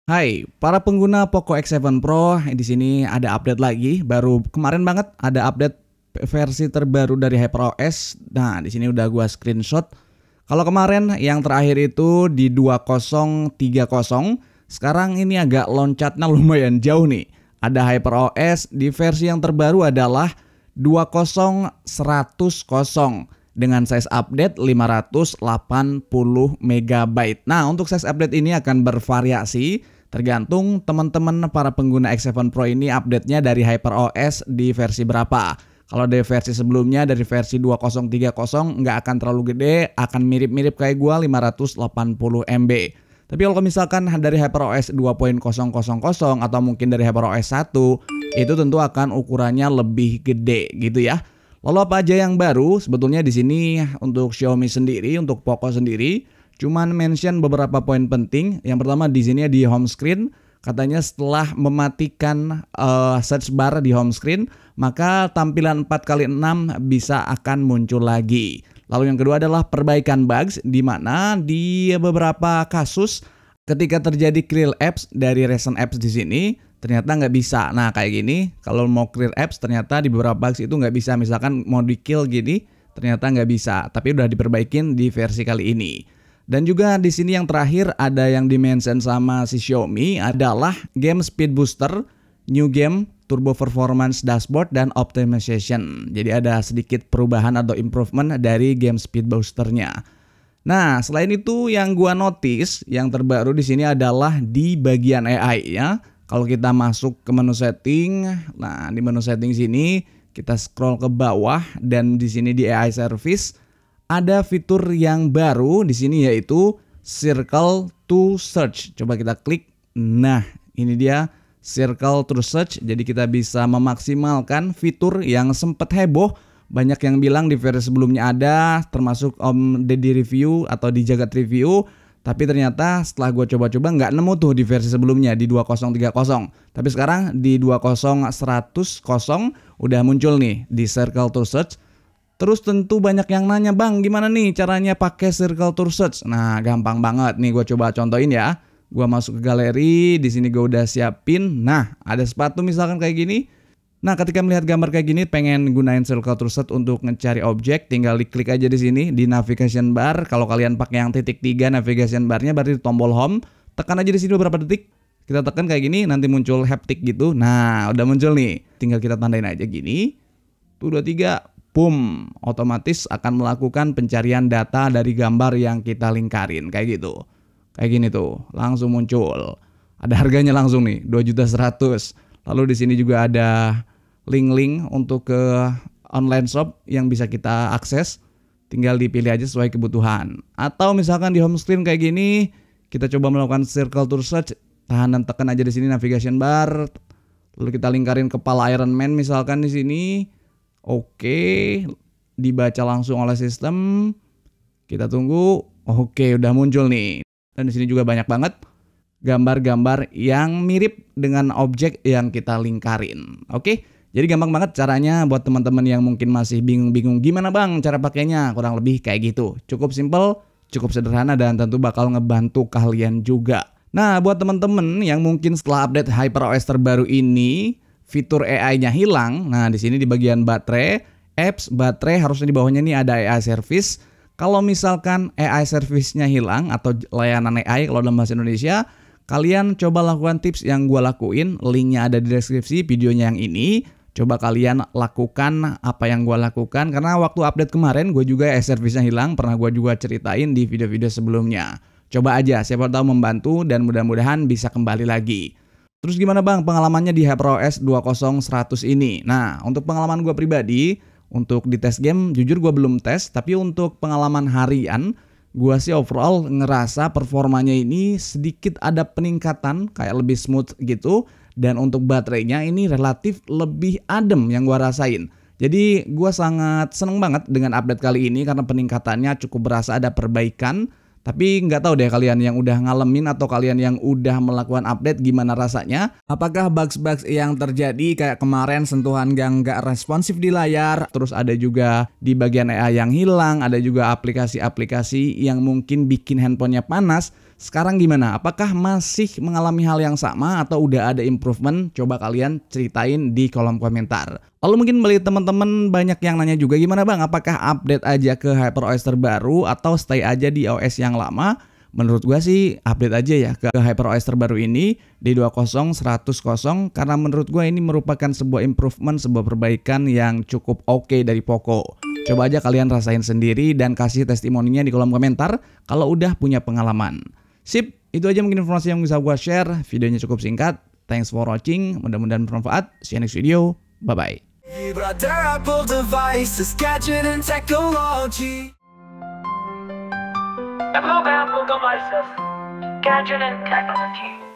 Hai, para pengguna Poco X7 Pro, di sini ada update lagi. Baru kemarin banget ada update versi terbaru dari HyperOS. Nah, di sini udah gua screenshot. Kalau kemarin yang terakhir itu di 2030, sekarang ini agak loncatnya lumayan jauh nih. Ada HyperOS di versi yang terbaru adalah 20100 dengan size update 580 MB. Nah, untuk size update ini akan bervariasi tergantung teman-teman para pengguna X7 Pro ini update-nya dari HyperOS di versi berapa. Kalau dari versi sebelumnya, dari versi 2030 nggak akan terlalu gede, akan mirip-mirip kayak gua 580 MB. Tapi kalau misalkan dari HyperOS 2.000 atau mungkin dari HyperOS 1, itu tentu akan ukurannya lebih gede gitu ya. Lalu apa aja yang baru? Sebetulnya di sini untuk Xiaomi sendiri, untuk Poco sendiri, cuman mention beberapa poin penting. Yang pertama di sini di home screen, katanya setelah mematikan search bar di home screen, maka tampilan 4x6 bisa akan muncul lagi. Lalu yang kedua adalah perbaikan bugs, di mana di beberapa kasus ketika terjadi clear apps dari recent apps di sini ternyata nggak bisa. Nah kayak gini, kalau mau clear apps ternyata di beberapa bugs itu nggak bisa. Misalkan mau di kill gini, ternyata nggak bisa. Tapi udah diperbaikin di versi kali ini. Dan juga di sini yang terakhir ada yang dimention sama si Xiaomi adalah game speed booster, new game, turbo performance dashboard, dan optimization. Jadi ada sedikit perubahan atau improvement dari game speed boosternya. Nah, selain itu yang gua notice yang terbaru di sini adalah di bagian AI ya. Kalau kita masuk ke menu setting, nah di menu setting sini kita scroll ke bawah dan di sini di AI service ada fitur yang baru di sini yaitu Circle to Search. Coba kita klik. Nah, ini dia Circle to Search. Jadi kita bisa memaksimalkan fitur yang sempat heboh. Banyak yang bilang di versi sebelumnya ada, termasuk Om Deddy review atau di Jagat review. Tapi ternyata setelah gue coba-coba nggak nemu tuh di versi sebelumnya di 2030. Tapi sekarang di 20100 udah muncul nih di Circle to Search. Terus tentu banyak yang nanya, bang gimana nih caranya pakai Circle to Search? Nah gampang banget nih, gue coba contohin ya. Gue masuk ke galeri, di sini gue udah siapin. Nah ada sepatu misalkan kayak gini. Nah ketika melihat gambar kayak gini, pengen gunain Circle to Search untuk ngecari objek, tinggal diklik aja di sini di navigation bar. Kalau kalian pakai yang titik 3 navigation barnya, berarti tombol home. Tekan aja di sini beberapa detik. Kita tekan kayak gini, nanti muncul haptic gitu. Nah udah muncul nih, tinggal kita tandain aja gini. Tuh 2, 3. Boom, otomatis akan melakukan pencarian data dari gambar yang kita lingkarin kayak gitu. Kayak gini tuh, langsung muncul. Ada harganya langsung nih, 2.100.000. Lalu di sini juga ada link-link untuk ke online shop yang bisa kita akses. Tinggal dipilih aja sesuai kebutuhan. Atau misalkan di home screen kayak gini, kita coba melakukan Circle to Search. Tahan dan tekan aja di sini navigation bar. Lalu kita lingkarin kepala Iron Man misalkan di sini. Oke, dibaca langsung oleh sistem. Kita tunggu. Oke, udah muncul nih. Dan di sini juga banyak banget gambar-gambar yang mirip dengan objek yang kita lingkarin. Oke, jadi gampang banget caranya buat teman-teman yang mungkin masih bingung-bingung gimana bang cara pakainya. Kurang lebih kayak gitu. Cukup simple, cukup sederhana dan tentu bakal ngebantu kalian juga. Nah, buat teman-teman yang mungkin setelah update HyperOS terbaru ini fitur AI-nya hilang. Nah, di sini di bagian baterai, apps, baterai harusnya di bawahnya nih ada AI service. Kalau misalkan AI service-nya hilang atau layanan AI kalau dalam bahasa Indonesia, kalian coba lakukan tips yang gue lakuin. Linknya ada di deskripsi videonya yang ini. Coba kalian lakukan apa yang gue lakukan. Karena waktu update kemarin gue juga AI service-nya hilang. Pernah gue juga ceritain di video-video sebelumnya. Coba aja, siapa tahu membantu dan mudah-mudahan bisa kembali lagi. Terus gimana bang pengalamannya di HyperOS 20100 ini? Nah untuk pengalaman gue pribadi, untuk di tes game jujur gue belum tes. Tapi untuk pengalaman harian, gue sih overall ngerasa performanya ini sedikit ada peningkatan, kayak lebih smooth gitu. Dan untuk baterainya ini relatif lebih adem yang gue rasain. Jadi gue sangat seneng banget dengan update kali ini karena peningkatannya cukup berasa, ada perbaikan. Tapi nggak tahu deh kalian yang udah ngalamin atau kalian yang udah melakukan update gimana rasanya. Apakah bugs-bugs yang terjadi kayak kemarin sentuhan yang nggak responsif di layar. Terus ada juga di bagian AI yang hilang. Ada juga aplikasi-aplikasi yang mungkin bikin handphonenya panas. Sekarang gimana? Apakah masih mengalami hal yang sama atau udah ada improvement? Coba kalian ceritain di kolom komentar. Lalu mungkin balik teman-teman banyak yang nanya juga, gimana bang? Apakah update aja ke HyperOS terbaru atau stay aja di OS yang lama? Menurut gua sih update aja ya ke HyperOS terbaru ini di 20.100 karena menurut gua ini merupakan sebuah improvement, sebuah perbaikan yang cukup oke dari Poco. Coba aja kalian rasain sendiri dan kasih testimoninya di kolom komentar kalau udah punya pengalaman. Sip, itu aja mungkin informasi yang bisa gua share. Videonya cukup singkat. Thanks for watching, mudah-mudahan bermanfaat. See you next video. Bye-bye. Apple devices, gadget and technology.